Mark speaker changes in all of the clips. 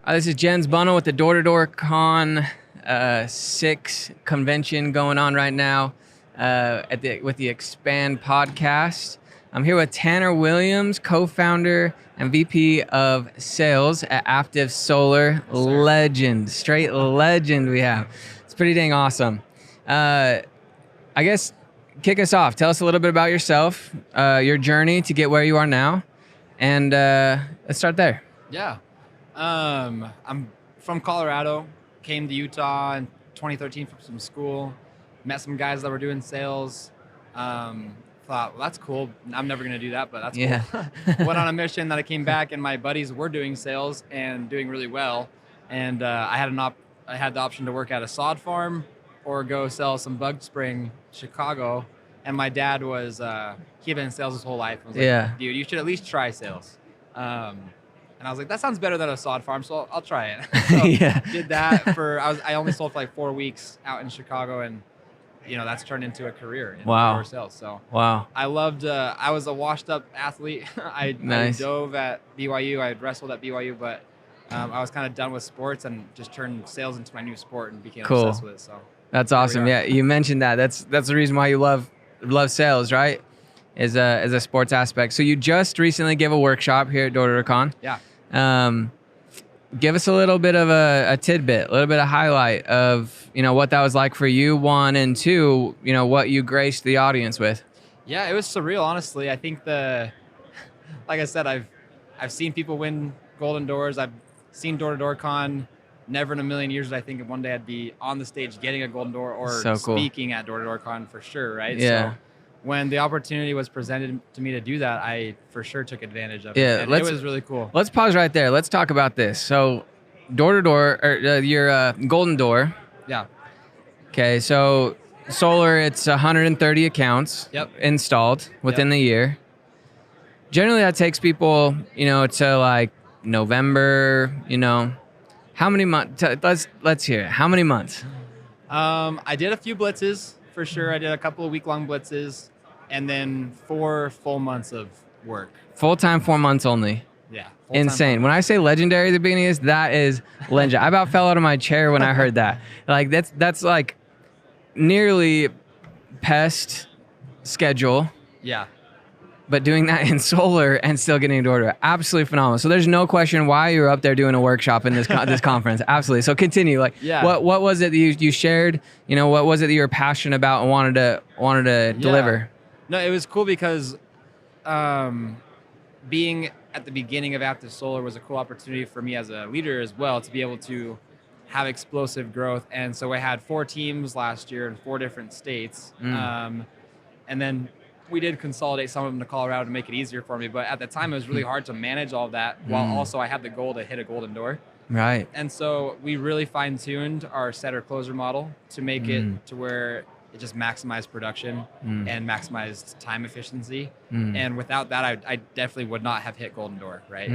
Speaker 1: This is Jens Bunnell with the Door-to-Door Con 6 convention going on right now with the Expand podcast. I'm here with Tanner Williams, co-founder and VP of Sales at Active Solar.
Speaker 2: Yes,
Speaker 1: Legend, straight legend we have. It's pretty dang awesome. I guess kick us off. Tell us a little bit about yourself, your journey to get where you are now, and let's start there.
Speaker 2: Yeah. I'm from Colorado, came to Utah in 2013 from some school, met some guys that were doing sales. Thought, well, that's cool. I'm never going to do that, but that's cool. Went on a mission that I came back and my buddies were doing sales and doing really well. And I had the option to work at a sod farm or go sell some bug spring Chicago. And my dad was, he'd been in sales his whole life. I was like, dude, you should at least try sales. And I was like, that sounds better than a sod farm, so I'll try it. So did that I only sold for like 4 weeks out in Chicago, and that's turned into a career in outdoor sales. So I loved, I was a washed up athlete. I dove at BYU, I wrestled at BYU, but I was kind of done with sports and just turned sales into my new sport and became obsessed with it. So
Speaker 1: that's awesome. Yeah, you mentioned that. That's the reason why you love sales, right? Is a sports aspect. So you just recently gave a workshop here at Door-to-Door Con.
Speaker 2: Yeah.
Speaker 1: Give us a little bit of a tidbit, a little bit of highlight of what that was like for you, one, and two, what you graced the audience with.
Speaker 2: Yeah, it was surreal, honestly. I think like I said, I've seen people win golden doors. I've seen Door-to-Door Con. Never in a million years did I think one day I'd be on the stage getting a golden door or speaking at Door-to-Door Con for sure, right?
Speaker 1: Yeah.
Speaker 2: So when the opportunity was presented to me to do that, I for sure took advantage of it.
Speaker 1: Yeah,
Speaker 2: and it was really cool.
Speaker 1: Let's pause right there. Let's talk about this. So Door-to-Door, or your golden door.
Speaker 2: Yeah.
Speaker 1: Okay, so solar, it's 130 accounts installed within the year. Generally, that takes people, to like November, How many months? Let's hear it. How many months?
Speaker 2: I did a few blitzes for sure. I did a couple of week-long blitzes, and then 4 full months of work.
Speaker 1: Full-time, 4 months only.
Speaker 2: Yeah.
Speaker 1: Insane. When I say legendary at the beginning, that is legendary. I about fell out of my chair when I heard that. Like that's like nearly pest schedule.
Speaker 2: Yeah.
Speaker 1: But doing that in solar and still getting a order, absolutely phenomenal. So there's no question why you were up there doing a workshop in this this conference. Absolutely. So continue. What was it that you shared? What was it that you were passionate about and wanted to deliver?
Speaker 2: No, it was cool because being at the beginning of Active Solar was a cool opportunity for me as a leader as well to be able to have explosive growth. And so I had 4 teams last year in 4 different states, and then we did consolidate some of them to Colorado to make it easier for me. But at the time, it was really hard to manage all of that while also I had the goal to hit a golden door.
Speaker 1: Right.
Speaker 2: And so we really fine-tuned our setter-closer model to make it to where it just maximized production and maximized time efficiency. And without that, I definitely would not have hit golden door, right?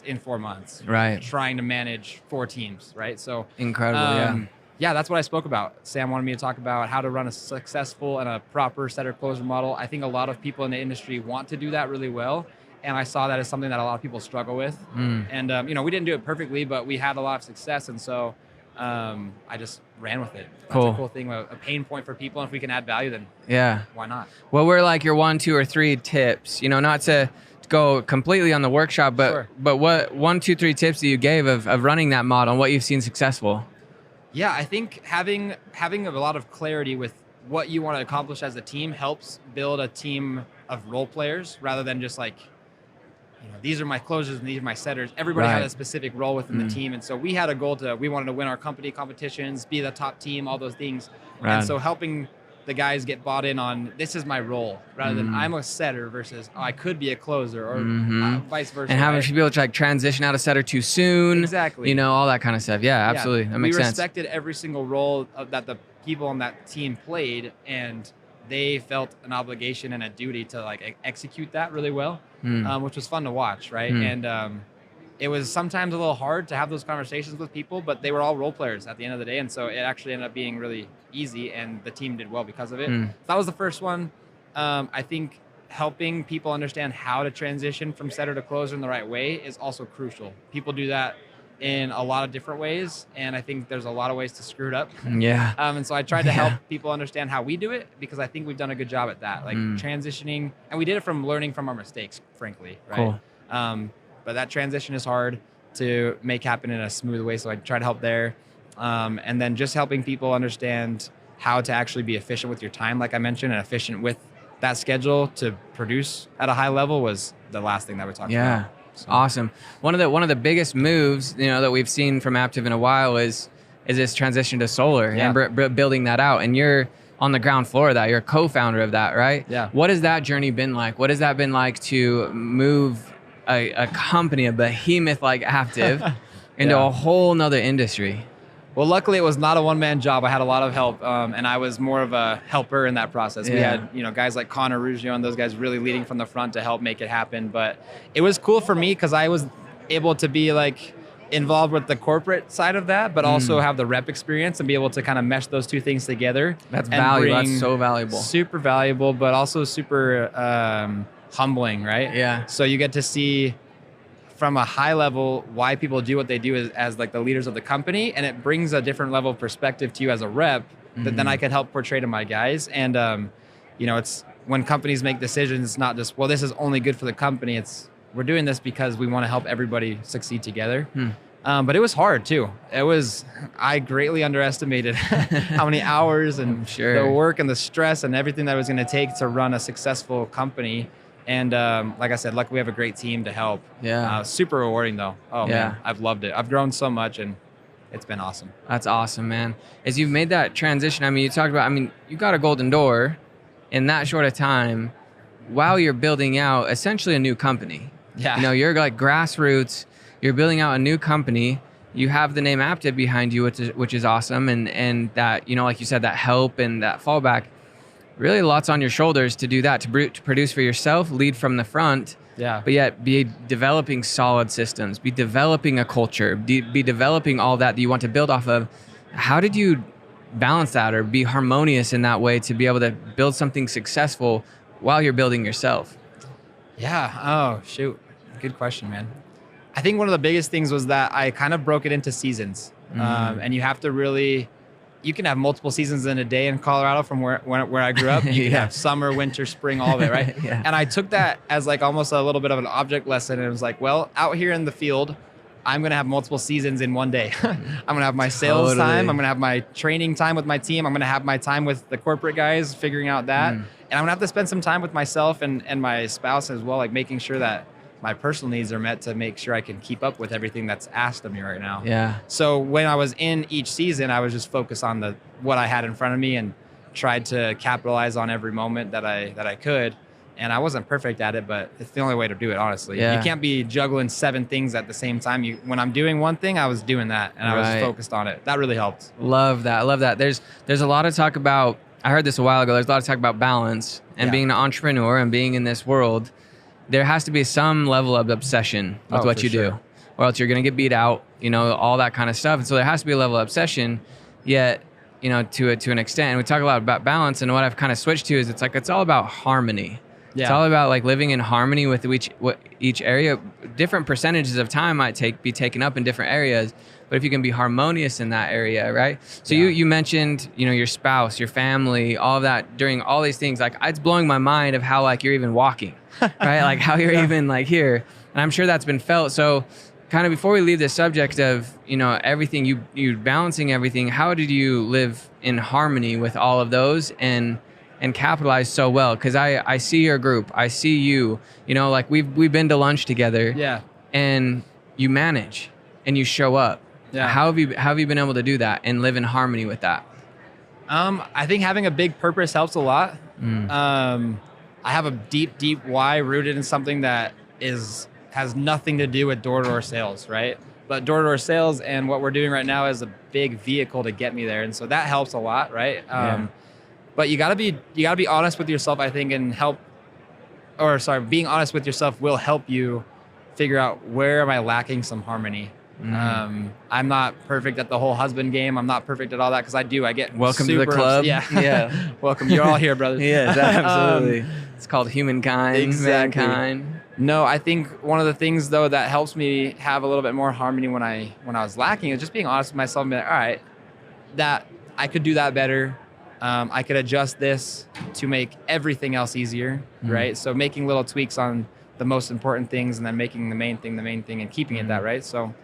Speaker 2: In 4 months.
Speaker 1: Right.
Speaker 2: Trying to manage 4 teams, right? So
Speaker 1: incredible,
Speaker 2: yeah, that's what I spoke about. Sam wanted me to talk about how to run a successful and a proper setter-closer model. I think a lot of people in the industry want to do that really well, and I saw that as something that a lot of people struggle with. And we didn't do it perfectly, but we had a lot of success, and so I just ran with it. That's a cool thing, a pain point for people, and if we can add value, then why not?
Speaker 1: What were like your 1, 2, or 3 tips? Not to go completely on the workshop, but what 1, 2, 3 tips that you gave of running that model and what you've seen successful?
Speaker 2: Yeah, I think having a lot of clarity with what you want to accomplish as a team helps build a team of role players rather than just like, these are my closers and these are my setters. Everybody had a specific role within the team. And so we had a goal we wanted to win our company competitions, be the top team, all those things. And so helping the guys get bought in on this is my role rather than I'm a setter versus I could be a closer or vice versa.
Speaker 1: And having people to like transition out of setter too soon.
Speaker 2: Exactly.
Speaker 1: All that kind of stuff. Yeah, absolutely. That makes sense.
Speaker 2: We respected every single role that the people on that team played, and they felt an obligation and a duty to like execute that really well, which was fun to watch, right? And it was sometimes a little hard to have those conversations with people, but they were all role players at the end of the day. And so it actually ended up being really easy, and the team did well because of it. So that was the first one. I think helping people understand how to transition from setter to closer in the right way is also crucial. People do that in a lot of different ways, and I think there's a lot of ways to screw it up.
Speaker 1: Yeah.
Speaker 2: And so I tried to help people understand how we do it, because I think we've done a good job at that, like transitioning, and we did it from learning from our mistakes, frankly, right?
Speaker 1: Cool.
Speaker 2: But that transition is hard to make happen in a smooth way, so I try to help there. And then just helping people understand how to actually be efficient with your time, like I mentioned, and efficient with that schedule to produce at a high level was the last thing that we talked about. So.
Speaker 1: Awesome. One of the biggest moves, that we've seen from Aptiv in a while is this transition to solar and building that out. And you're on the ground floor of that. You're a co-founder of that, right?
Speaker 2: Yeah.
Speaker 1: What has that journey been like? What has that been like to move a company, a behemoth like Aptiv, into a whole nother industry?
Speaker 2: Well, luckily it was not a one-man job. I had a lot of help, and I was more of a helper in that process. We had, guys like Connor Ruggiero and those guys really leading from the front to help make it happen. But it was cool for me because I was able to be like involved with the corporate side of that, but also have the rep experience and be able to kind of mesh those two things together.
Speaker 1: That's valuable. That's so valuable.
Speaker 2: Super valuable, but also super humbling, right? Yeah. So you get to see from a high level why people do what they do as like the leaders of the company, and it brings a different level of perspective to you as a rep that then I can help portray to my guys. And it's when companies make decisions, it's not just, well, this is only good for the company. It's, we're doing this because we want to help everybody succeed together. But it was hard too. I greatly underestimated how many hours and the work and the stress and everything that it was going to take to run a successful company. And like I said, luckily we have a great team to help. Yeah. Super rewarding though. Oh man, I've loved it. I've grown so much and it's been awesome.
Speaker 1: That's awesome, man. As you've made that transition, you talked about, you got a golden door in that short of time while you're building out essentially a new company. Yeah. You're like grassroots, you're building out a new company. You have the name Aptiv behind you, which is awesome. And that, like you said, that help and that fallback, really lots on your shoulders to do that, to produce for yourself, lead from the front, but yet be developing solid systems, be developing a culture, be developing all that you want to build off of. How did you balance that or be harmonious in that way to be able to build something successful while you're building yourself?
Speaker 2: Yeah. Oh, shoot. Good question, man. I think one of the biggest things was that I kind of broke it into seasons. And you have to really... You can have multiple seasons in a day in Colorado from where I grew up. You can have summer, winter, spring, all of it, right? And I took that as like almost a little bit of an object lesson. And it was like, well, out here in the field, I'm going to have multiple seasons in one day. I'm going to have my sales time. I'm going to have my training time with my team. I'm going to have my time with the corporate guys figuring out that. And I'm going to have to spend some time with myself and my spouse as well, like making sure that my personal needs are met to make sure I can keep up with everything that's asked of me right now. Yeah. So when I was in each season, I was just focused on what I had in front of me and tried to capitalize on every moment that I could. And I wasn't perfect at it, but it's the only way to do it, honestly. Yeah. You can't be juggling 7 things at the same time. When I'm doing one thing, I was doing that, and I was focused on it. That really helped.
Speaker 1: Love that. There's a lot of talk about, I heard this a while ago, there's a lot of talk about balance and being an entrepreneur and being in this world. There has to be some level of obsession with what you do, or else you're going to get beat out, all that kind of stuff. And so there has to be a level of obsession, yet, to an extent. And we talk a lot about balance, and what I've kind of switched to is it's all about harmony. Yeah. It's all about like living in harmony with each area. Different percentages of time might be taken up in different areas, but if you can be harmonious in that area, right? So you mentioned, your spouse, your family, all of that during all these things. Like, it's blowing my mind of how like you're even walking, right? Like how you're even like here, and I'm sure that's been felt. So kind of before we leave the subject of, everything, you balancing everything, how did you live in harmony with all of those and capitalize so well? Because I see your group, I see you, like we've been to lunch together, and you manage and you show up. Yeah. How have you been able to do that and live in harmony with that?
Speaker 2: I think having a big purpose helps a lot. I have a deep why rooted in something that has nothing to do with door-to-door sales, right? But door-to-door sales and what we're doing right now is a big vehicle to get me there, and so that helps a lot, right? But you gotta be honest with yourself, I think, and being honest with yourself will help you figure out where am I lacking some harmony. I'm not perfect at the whole husband game. I'm not perfect at all that because I get
Speaker 1: welcome to the club.
Speaker 2: Welcome. You're all here, brothers.
Speaker 1: Yes, absolutely. It's called humankind.
Speaker 2: Exactly.
Speaker 1: Mankind.
Speaker 2: No, I think one of the things though that helps me have a little bit more harmony when I was lacking is just being honest with myself and being like, all right, that I could do that better. I could adjust this to make everything else easier, right? So making little tweaks on the most important things and then making the main thing and keeping it that, right? So,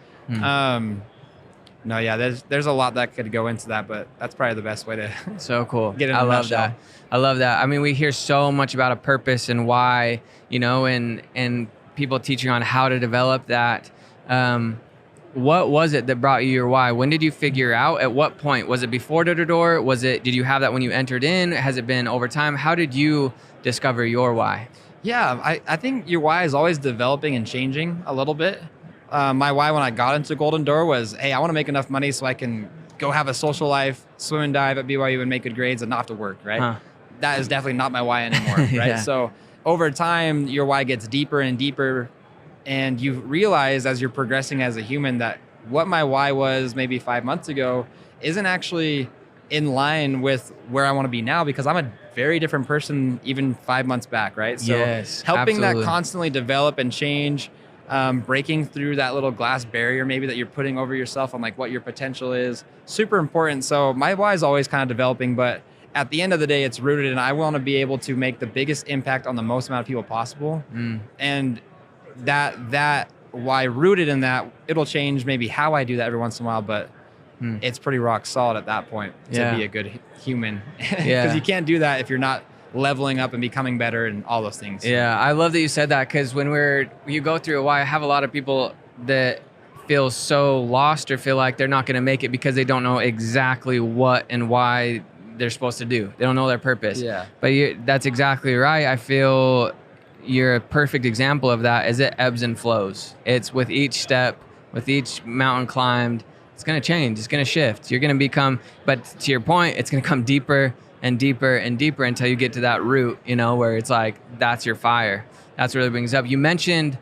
Speaker 2: no, yeah, there's a lot that could go into that, but that's probably the best way to
Speaker 1: So cool.
Speaker 2: get in
Speaker 1: I
Speaker 2: a
Speaker 1: love
Speaker 2: nutshell.
Speaker 1: that. I love that. I mean, we hear so much about a purpose and why, and people teaching on how to develop that. What was it that brought you your why? When did you figure out? At what point? Was it before door to door? Did you have that when you entered in? Has it been over time? How did you discover your why?
Speaker 2: Yeah, I think your why is always developing and changing a little bit. My why when I got into Golden Door was, hey, I want to make enough money so I can go have a social life, swim and dive at BYU and make good grades and not have to work, right?
Speaker 1: Huh.
Speaker 2: That is definitely not my why anymore, right?
Speaker 1: Yeah.
Speaker 2: So over time, your why gets deeper and deeper, and you realize as you're progressing as a human that what my why was maybe 5 months ago isn't actually in line with where I want to be now, because I'm a very different person even 5 months back, right? So
Speaker 1: Yes,
Speaker 2: helping
Speaker 1: absolutely.
Speaker 2: that constantly develop and change, breaking through that little glass barrier maybe that you're putting over yourself on like what your potential is, super important. So my why is always kind of developing, but at the end of the day, it's rooted in I want to be able to make the biggest impact on the most amount of people possible. And that why rooted in that, it'll change maybe how I do that every once in a while, but it's pretty rock solid at that point to be a good human. Because you can't do that if you're not leveling up and becoming better and all those things.
Speaker 1: Yeah, I love that you said that, because when you go through a why, I have a lot of people that feel so lost or feel like they're not going to make it because they don't know exactly what and why they're supposed to do. They don't know their purpose.
Speaker 2: Yeah.
Speaker 1: But that's exactly right. I feel you're a perfect example of that. Is it ebbs and flows. It's with each step, with each mountain climbed, it's going to change. It's going to shift. You're going to become, but to your point, it's going to come deeper and deeper and deeper until you get to that root, where it's like, that's your fire. That's what really brings up. You mentioned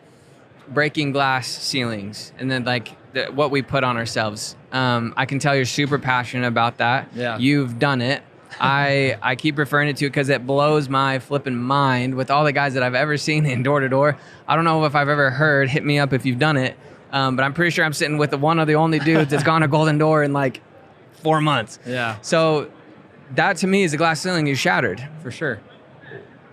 Speaker 1: breaking glass ceilings and then like what we put on ourselves. I can tell you're super passionate about that.
Speaker 2: Yeah.
Speaker 1: You've done it. I keep referring it to because it blows my flipping mind with all the guys that I've ever seen in door to door. I don't know if I've ever heard, hit me up if you've done it. But I'm pretty sure I'm sitting with one of the only dudes that's gone to Golden Door in like 4 months.
Speaker 2: Yeah.
Speaker 1: So that to me is a glass ceiling you shattered.
Speaker 2: For sure.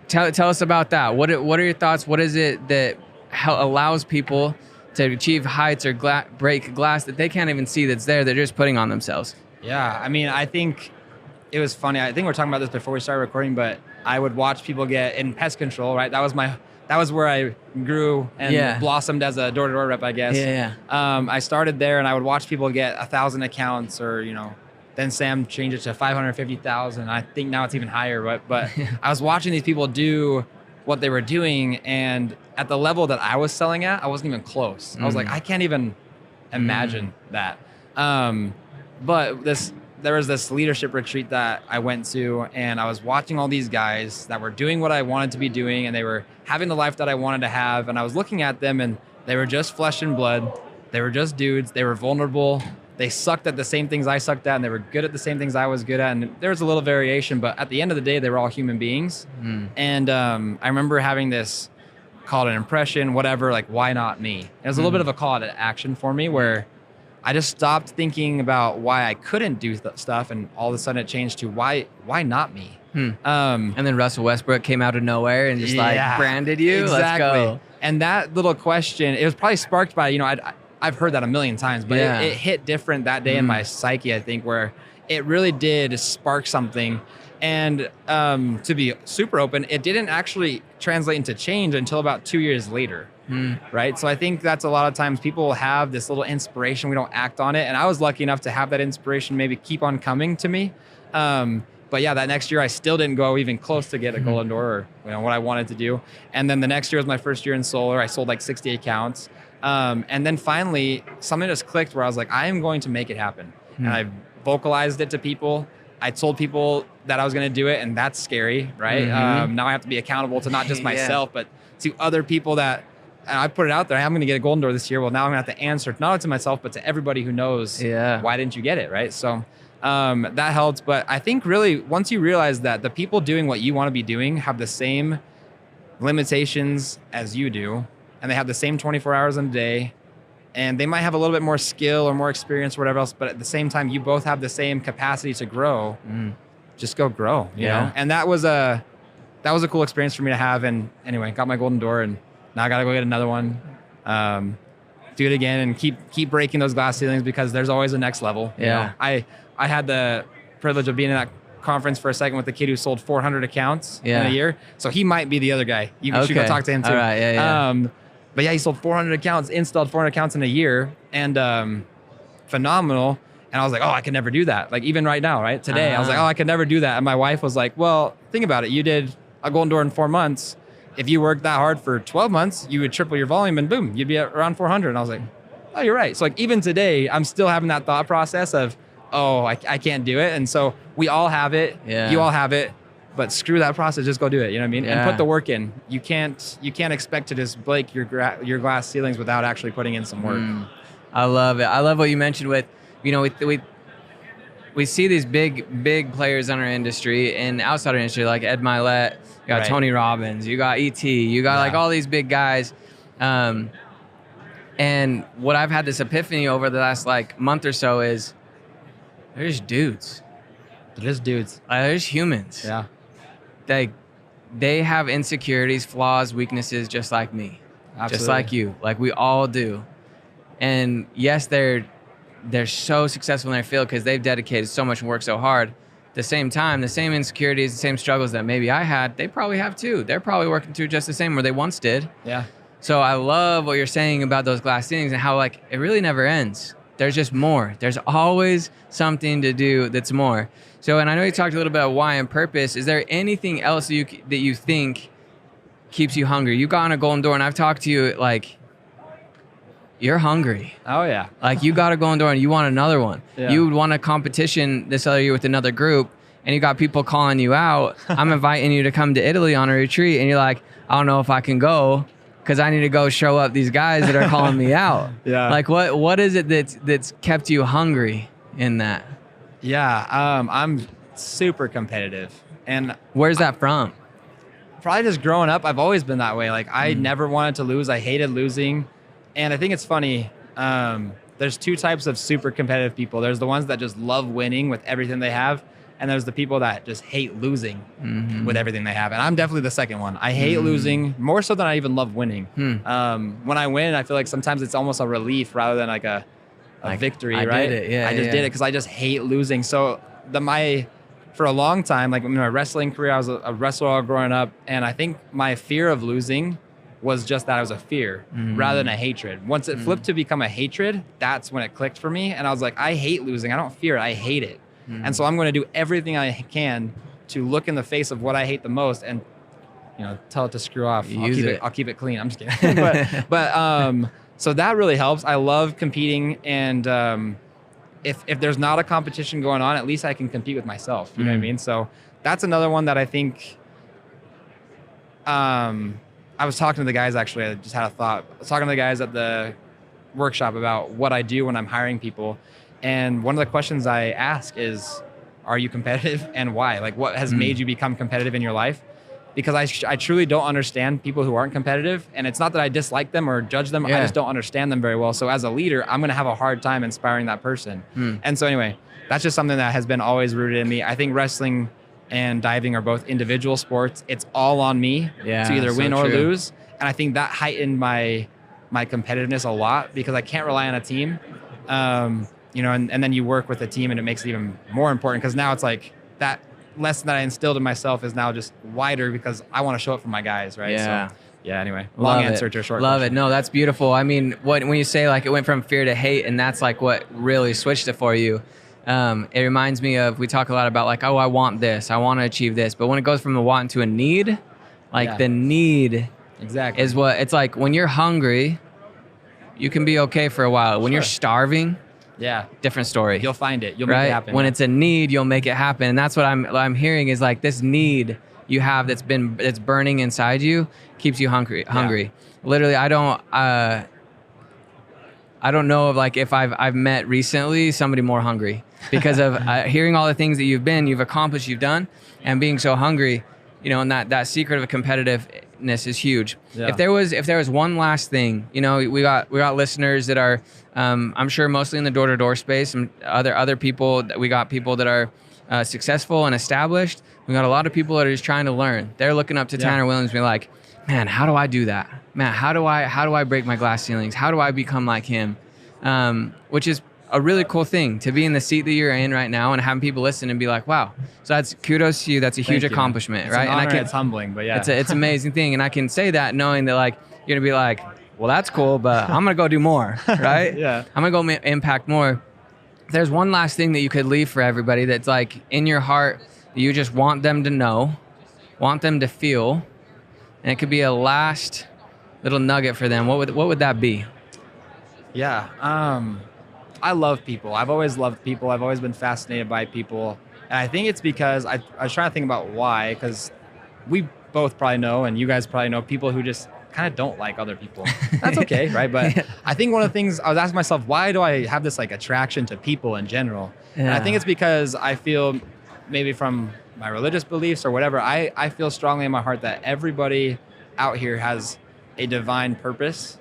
Speaker 1: Tell us about that. What are your thoughts? What is it that allows people to achieve heights or break glass that they can't even see that's there? They're just putting on themselves.
Speaker 2: Yeah. I mean, I think it was funny. I think we were talking about this before we started recording, but I would watch people get in pest control, right? That was where I grew and blossomed as a door-to-door rep, I guess.
Speaker 1: Yeah.
Speaker 2: I started there and I would watch people get 1,000 accounts or, then Sam changed it to 550,000. I think now it's even higher, but I was watching these people do what they were doing, and at the level that I was selling at, I wasn't even close. I was like, I can't even imagine that. But there was this leadership retreat that I went to, and I was watching all these guys that were doing what I wanted to be doing, and they were having the life that I wanted to have, and I was looking at them, and they were just flesh and blood. They were just dudes. They were vulnerable. They sucked at the same things I sucked at, and they were good at the same things I was good at, and there was a little variation, but at the end of the day, they were all human beings. And I remember having this call to an impression, whatever, like, why not me? It was a little bit of a call to action for me, where I just stopped thinking about why I couldn't do stuff, and all of a sudden it changed to why not me?
Speaker 1: And then Russell Westbrook came out of nowhere and just branded you.
Speaker 2: Exactly.
Speaker 1: Let's go.
Speaker 2: And that little question, it was probably sparked by, I've heard that a million times, but it hit different that day in my psyche, I think, where it really did spark something. And to be super open, it didn't actually translate into change until about 2 years later. Right? So I think that's a lot of times people have this little inspiration, we don't act on it. And I was lucky enough to have that inspiration maybe keep on coming to me. But yeah, that next year I still didn't go even close to get a Golden Door or what I wanted to do. And then the next year was my first year in solar. I sold like 60 accounts. And then finally something just clicked where I was like, I am going to make it happen. And I vocalized it to people. I told people that I was going to do it, and that's scary, right? Now I have to be accountable to not just myself, but to other people that, and I put it out there, I'm going to get a Golden Door this year. Well, now I'm going to have to answer not only to myself, but to everybody who knows, why didn't you get it, right? So that helped. But I think really once you realize that the people doing what you want to be doing have the same limitations as you do, and they have the same 24 hours in a day, and they might have a little bit more skill or more experience or whatever else, but at the same time, you both have the same capacity to grow. Just go grow, you know? And that was a cool experience for me to have. And anyway, got my golden door, and now I got to go get another one. Do it again and keep breaking those glass ceilings, because there's always a next level. You know? I had the privilege of being in that conference for a second with the kid who sold 400 accounts in a year. So he might be the other guy. You should go talk to him too.
Speaker 1: All right,
Speaker 2: but yeah, he sold 400 accounts, installed 400 accounts in a year, and phenomenal. And I was like, oh, I could never do that. Like even right now, right? Today, I was like, oh, I could never do that. And my wife was like, well, think about it. You did a golden door in 4 months. If you worked that hard for 12 months, you would triple your volume and boom, you'd be at around 400. And I was like, oh, you're right. So like even today, I'm still having that thought process of, oh, I can't do it. And so we all have it. You all have it. But screw that process. Just go do it. You know what I mean? And put the work in. You can't expect to just break your glass ceilings without actually putting in some work.
Speaker 1: I love it. I love what you mentioned with, you know, we see these big players in our industry and outside our industry, like Ed Milet, you got Tony Robbins, you got ET, you got like all these big guys. And what I've had this epiphany over the last like month or so is there's dudes.
Speaker 2: There's dudes.
Speaker 1: There's humans.
Speaker 2: Yeah.
Speaker 1: They have insecurities, flaws, weaknesses, just like me.
Speaker 2: Absolutely.
Speaker 1: Just like you. Like we all do. And yes, they're so successful in their field because they've dedicated so much and worked so hard. At the same time, the same insecurities, the same struggles that maybe I had, they probably have too. They're probably working through just the same where they once did.
Speaker 2: Yeah.
Speaker 1: So I love what you're saying about those glass ceilings and how like it really never ends. There's just more. There's always something to do that's more. So, and I know you talked a little bit about why and purpose. Is there anything else that you think keeps you hungry? You got on a golden door, and I've talked to you like, you're hungry.
Speaker 2: Oh yeah.
Speaker 1: Like you got a golden door and you want another one.
Speaker 2: Yeah.
Speaker 1: You would want a competition this other year with another group, and you got people calling you out. I'm inviting you to come to Italy on a retreat, and you're like, I don't know if I can go because I need to go show up these guys that are calling me out.
Speaker 2: Yeah.
Speaker 1: Like what is it that's kept you hungry in that?
Speaker 2: Yeah. I'm super competitive, and
Speaker 1: where's that from?
Speaker 2: Probably just growing up. I've always been that way. Like I never wanted to lose. I hated losing. And I think it's funny, there's two types of super competitive people. There's the ones that just love winning with everything they have, and there's the people that just hate losing with everything they have. And I'm definitely the second one. I hate losing more so than I even love winning. When I win, I feel like sometimes it's almost a relief rather than like a victory, right?
Speaker 1: Did it. Yeah,
Speaker 2: I just did it because I just hate losing. So for a long time, like in my wrestling career, I was a wrestler all growing up, and I think my fear of losing was just that it was a fear rather than a hatred. Once it flipped to become a hatred, that's when it clicked for me. And I was like, I hate losing. I don't fear it. I hate it. And so I'm going to do everything I can to look in the face of what I hate the most and, you know, tell it to screw off. I'll keep it clean. I'm just kidding. but so that really helps. I love competing. And if there's not a competition going on, at least I can compete with myself. You know what I mean? So that's another one that I think, I was talking to the guys, actually, I just had a thought. I was talking to the guys at the workshop about what I do when I'm hiring people. And one of the questions I ask is, are you competitive and why? Like what has made you become competitive in your life? Because I truly don't understand people who aren't competitive. And it's not that I dislike them or judge them. I just don't understand them very well. So as a leader, I'm going to have a hard time inspiring that person. And so anyway, that's just something that has been always rooted in me. I think wrestling and diving are both individual sports. It's all on me to either win or lose. And I think that heightened my competitiveness a lot because I can't rely on a team. You know, and then you work with a team and it makes it even more important because now it's like that lesson that I instilled in myself is now just wider because I want to show up for my guys, right?
Speaker 1: Yeah.
Speaker 2: So, yeah, anyway, long answer to a short
Speaker 1: question.
Speaker 2: Love it.
Speaker 1: No, that's beautiful. I mean, when you say like it went from fear to hate and that's like what really switched it for you, it reminds me of, we talk a lot about like, oh, I want this, I want to achieve this. But when it goes from a want to a need, like the need is what, it's like when you're hungry, you can be okay for a while. When you're starving, different story.
Speaker 2: You'll find it. You'll make it happen.
Speaker 1: When it's a need, you'll make it happen. And that's what I'm hearing is like this need you have that's burning inside you keeps you hungry. Literally, I don't know of like if I've met recently somebody more hungry because of hearing all the things that you've accomplished, you've done, and being so hungry, you know, and that secret of a competitive competitiveness is huge.
Speaker 2: Yeah.
Speaker 1: If there was one last thing, we got listeners that are, I'm sure mostly in the door-to-door space, and other people. We got people that are successful and established. We got a lot of people that are just trying to learn. They're looking up to Tanner Williams, and be like, man, how do I do that? Man, how do I break my glass ceilings? How do I become like him? Which is a really cool thing to be in the seat that you're in right now and having people listen and be like, wow. So that's kudos to you. That's a huge accomplishment,
Speaker 2: it's
Speaker 1: right?
Speaker 2: An honor,
Speaker 1: and
Speaker 2: it's humbling, but yeah.
Speaker 1: it's an amazing thing. And I can say that knowing that like, you're going to be like, well, that's cool, but I'm going to go do more, right?
Speaker 2: Yeah.
Speaker 1: I'm going to go impact more. If there's one last thing that you could leave for everybody that's like in your heart that you just want them to know, want them to feel, and it could be a last little nugget for them, what would that be?
Speaker 2: Yeah. I love people. I've always loved people. I've always been fascinated by people. And I think it's because I was trying to think about why, because we both probably know, and you guys probably know, people who just kind of don't like other people. That's okay, right? But I think one of the things I was asking myself, why do I have this like attraction to people in general? Yeah. And I think it's because I feel, maybe from my religious beliefs or whatever, I feel strongly in my heart that everybody out here has a divine purpose.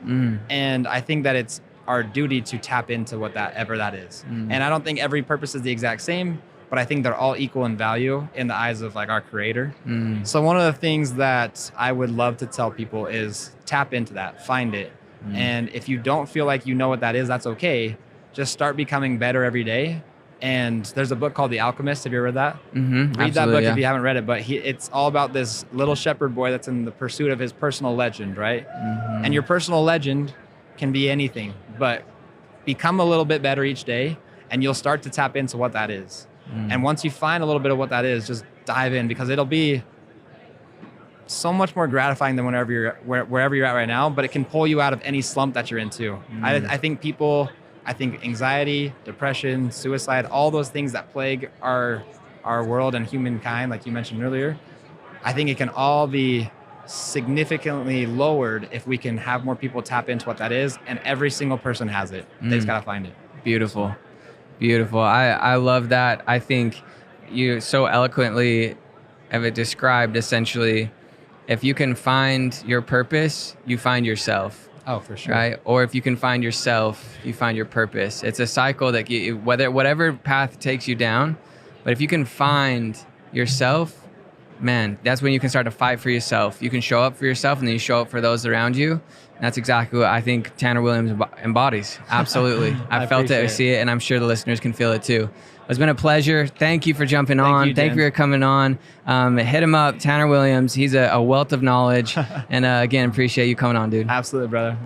Speaker 2: And I think that it's our duty to tap into whatever that is. And I don't think every purpose is the exact same, but I think they're all equal in value in the eyes of like our creator. So one of the things that I would love to tell people is tap into that, find it. And if you don't feel like you know what that is, that's okay. Just start becoming better every day. And there's a book called The Alchemist. Have you ever read that? Read that book if you haven't read it. But it's all about this little shepherd boy that's in the pursuit of his personal legend, right? And your personal legend can be anything, but become a little bit better each day, and you'll start to tap into what that is. And once you find a little bit of what that is, just dive in, because it'll be so much more gratifying than wherever you're at right now, but it can pull you out of any slump that you're into. I think anxiety, depression, suicide, all those things that plague our world and humankind, like you mentioned earlier, I think it can all be significantly lowered if we can have more people tap into what that is, and every single person has it. They just gotta find it.
Speaker 1: Beautiful. I love that. I think you so eloquently have it described. Essentially, if you can find your purpose, you find yourself.
Speaker 2: Oh, for sure.
Speaker 1: Right? Or if you can find yourself, you find your purpose. It's a cycle that whatever path takes you down, but if you can find yourself, man, that's when you can start to fight for yourself. You can show up for yourself, and then you show up for those around you. And that's exactly what I think Tanner Williams embodies. Absolutely. I felt it, I see it, and I'm sure the listeners can feel it too. It's been a pleasure. Thank you for jumping on. Thank you for coming on. Hit him up, Tanner Williams. He's a wealth of knowledge. And again, appreciate you coming on, dude.
Speaker 2: Absolutely, brother.